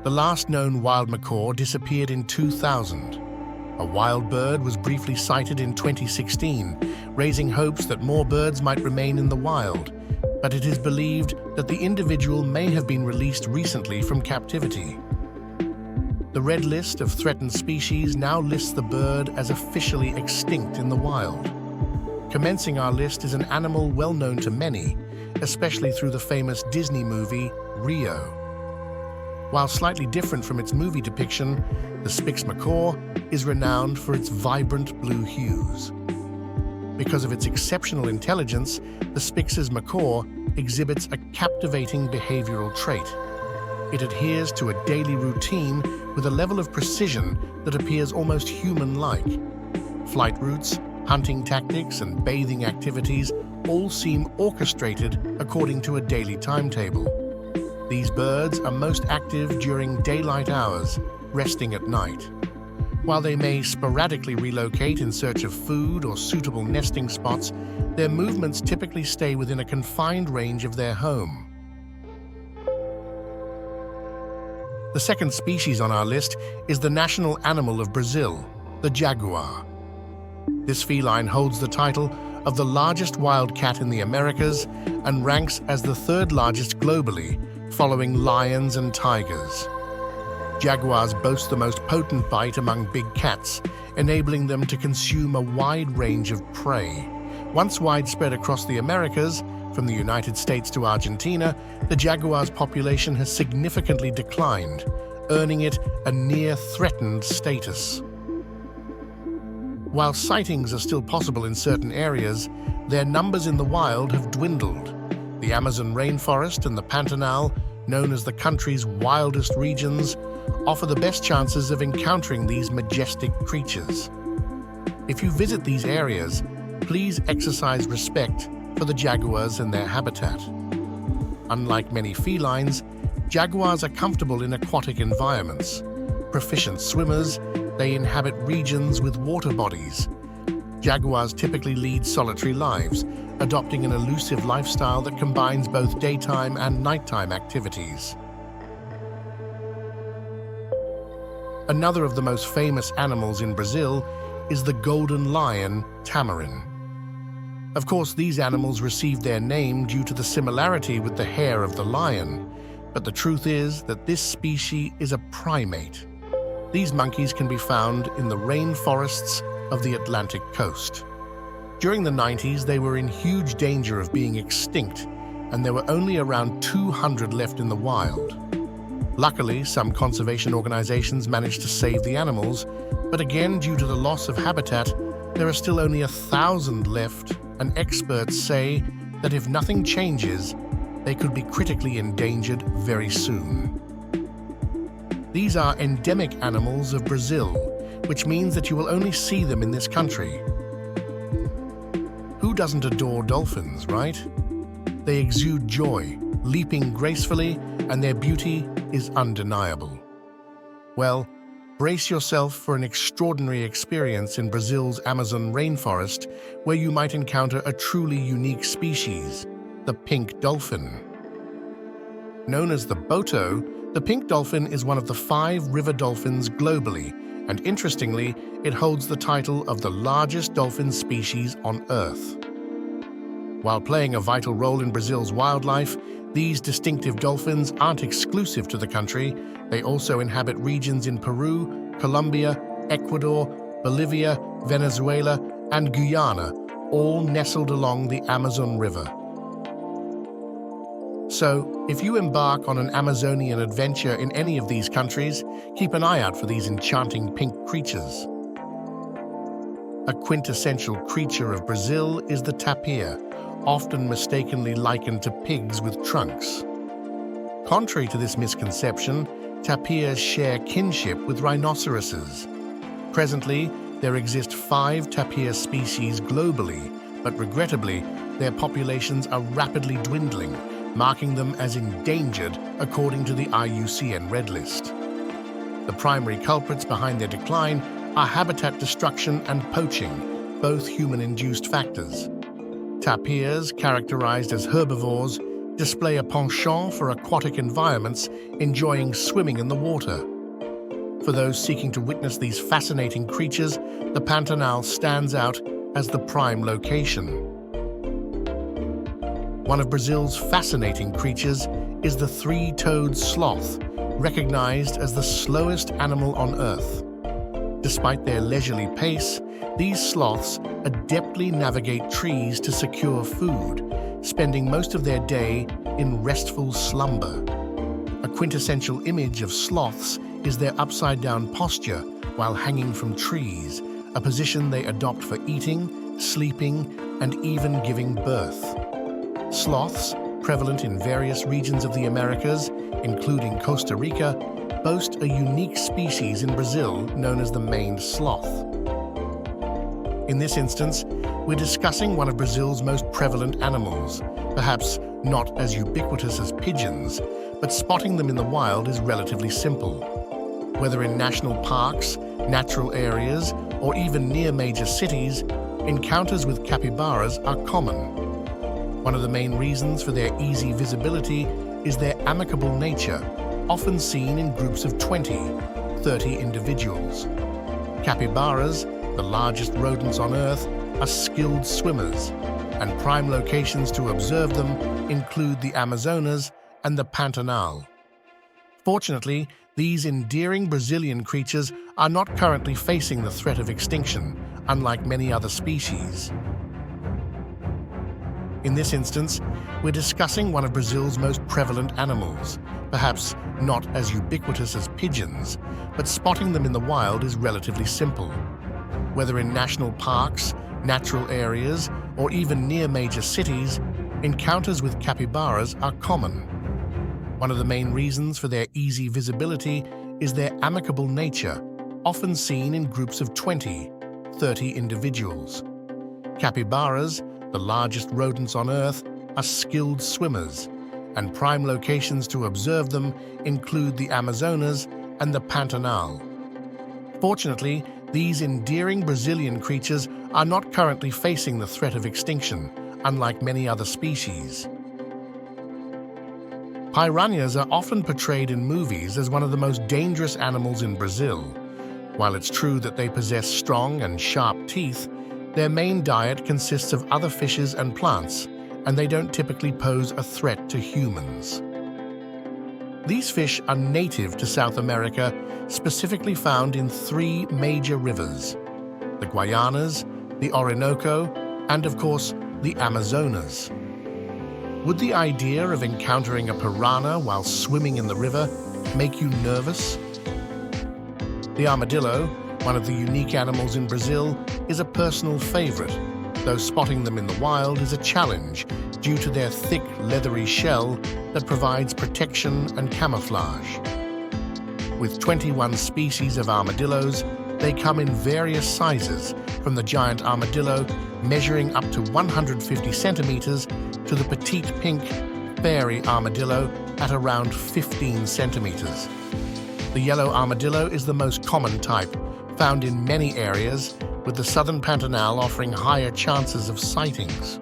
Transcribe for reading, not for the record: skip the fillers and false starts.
The last known wild macaw disappeared in 2000. A wild bird was briefly sighted in 2016, raising hopes that more birds might remain in the wild, but it is believed that the individual may have been released recently from captivity. The Red List of Threatened Species now lists the bird as officially extinct in the wild. Commencing our list is an animal well known to many, especially through the famous Disney movie Rio. While slightly different from its movie depiction, the Spix macaw is renowned for its vibrant blue hues. Because of its exceptional intelligence, the Spix's macaw exhibits a captivating behavioral trait. It adheres to a daily routine with a level of precision that appears almost human-like. Flight routes, hunting tactics, and bathing activities all seem orchestrated according to a daily timetable. These birds are most active during daylight hours, resting at night. While they may sporadically relocate in search of food or suitable nesting spots, their movements typically stay within a confined range of their home. The second species on our list is the national animal of Brazil, the jaguar. This feline holds the title of the largest wild cat in the Americas and ranks as the third largest globally, following lions and tigers. Jaguars boast the most potent bite among big cats, enabling them to consume a wide range of prey. Once widespread across the Americas, from the United States to Argentina, the jaguar's population has significantly declined, earning it a near-threatened status. While sightings are still possible in certain areas, their numbers in the wild have dwindled. The Amazon rainforest and the Pantanal, known as the country's wildest regions, offer the best chances of encountering these majestic creatures. If you visit these areas, please exercise respect for the jaguars and their habitat. Unlike many felines, jaguars are comfortable in aquatic environments. Proficient swimmers, they inhabit regions with water bodies. Jaguars typically lead solitary lives, adopting an elusive lifestyle that combines both daytime and nighttime activities. Another of the most famous animals in Brazil is the golden lion, tamarin. Of course, these animals received their name due to the similarity with the hair of the lion, but the truth is that this species is a primate. These monkeys can be found in the rainforests of the Atlantic coast. During the 90s, they were in huge danger of being extinct, and there were only around 200 left in the wild. Luckily, some conservation organizations managed to save the animals, but again, due to the loss of habitat, there are still only 1,000 left, and experts say that if nothing changes, they could be critically endangered very soon. These are endemic animals of Brazil, which means that you will only see them in this country. Who doesn't adore dolphins, right? They exude joy, leaping gracefully, and their beauty is undeniable. Well, brace yourself for an extraordinary experience in Brazil's Amazon rainforest, where you might encounter a truly unique species, the pink dolphin. Known as the boto, the pink dolphin is one of the 5 river dolphins globally, and interestingly, it holds the title of the largest dolphin species on Earth. While playing a vital role in Brazil's wildlife, these distinctive dolphins aren't exclusive to the country. They also inhabit regions in Peru, Colombia, Ecuador, Bolivia, Venezuela, and Guyana, all nestled along the Amazon River. So, if you embark on an Amazonian adventure in any of these countries, keep an eye out for these enchanting pink creatures. A quintessential creature of Brazil is the tapir, often mistakenly likened to pigs with trunks. Contrary to this misconception, tapirs share kinship with rhinoceroses. Presently, there exist 5 tapir species globally, but regrettably, their populations are rapidly dwindling, marking them as endangered according to the IUCN Red List. The primary culprits behind their decline are habitat destruction and poaching, both human-induced factors. Tapirs, characterized as herbivores, display a penchant for aquatic environments, enjoying swimming in the water. For those seeking to witness these fascinating creatures, the Pantanal stands out as the prime location. One of Brazil's fascinating creatures is the three-toed sloth, recognized as the slowest animal on Earth. Despite their leisurely pace, these sloths adeptly navigate trees to secure food, spending most of their day in restful slumber. A quintessential image of sloths is their upside-down posture while hanging from trees, a position they adopt for eating, sleeping, and even giving birth. Sloths, prevalent in various regions of the Americas, including Costa Rica, boast a unique species in Brazil known as the maned sloth. In this instance, we're discussing one of Brazil's most prevalent animals, perhaps not as ubiquitous as pigeons, but spotting them in the wild is relatively simple. Whether in national parks, natural areas, or even near major cities, encounters with capybaras are common. One of the main reasons for their easy visibility is their amicable nature, often seen in groups of 20, 30 individuals. Capybaras, the largest rodents on Earth, are skilled swimmers, and prime locations to observe them include the Amazonas and the Pantanal. Fortunately, these endearing Brazilian creatures are not currently facing the threat of extinction, unlike many other species. In this instance, we're discussing one of Brazil's most prevalent animals, perhaps not as ubiquitous as pigeons, but spotting them in the wild is relatively simple. Whether in national parks, natural areas, or even near major cities, encounters with capybaras are common. One of the main reasons for their easy visibility is their amicable nature, often seen in groups of 20, 30 individuals. Capybaras, the largest rodents on Earth, are skilled swimmers, and prime locations to observe them include the Amazonas and the Pantanal. Fortunately, these endearing Brazilian creatures are not currently facing the threat of extinction, unlike many other species. Piranhas are often portrayed in movies as one of the most dangerous animals in Brazil. While it's true that they possess strong and sharp teeth, their main diet consists of other fishes and plants, and they don't typically pose a threat to humans. These fish are native to South America, specifically found in 3 major rivers: the Guianas, the Orinoco, and of course, the Amazonas. Would the idea of encountering a piranha while swimming in the river make you nervous? The armadillo, one of the unique animals in Brazil, is a personal favorite, though spotting them in the wild is a challenge due to their thick, leathery shell that provides protection and camouflage. With 21 species of armadillos, they come in various sizes, from the giant armadillo measuring up to 150 centimeters to the petite pink fairy armadillo at around 15 centimeters. The yellow armadillo is the most common type, found in many areas, with the southern Pantanal offering higher chances of sightings.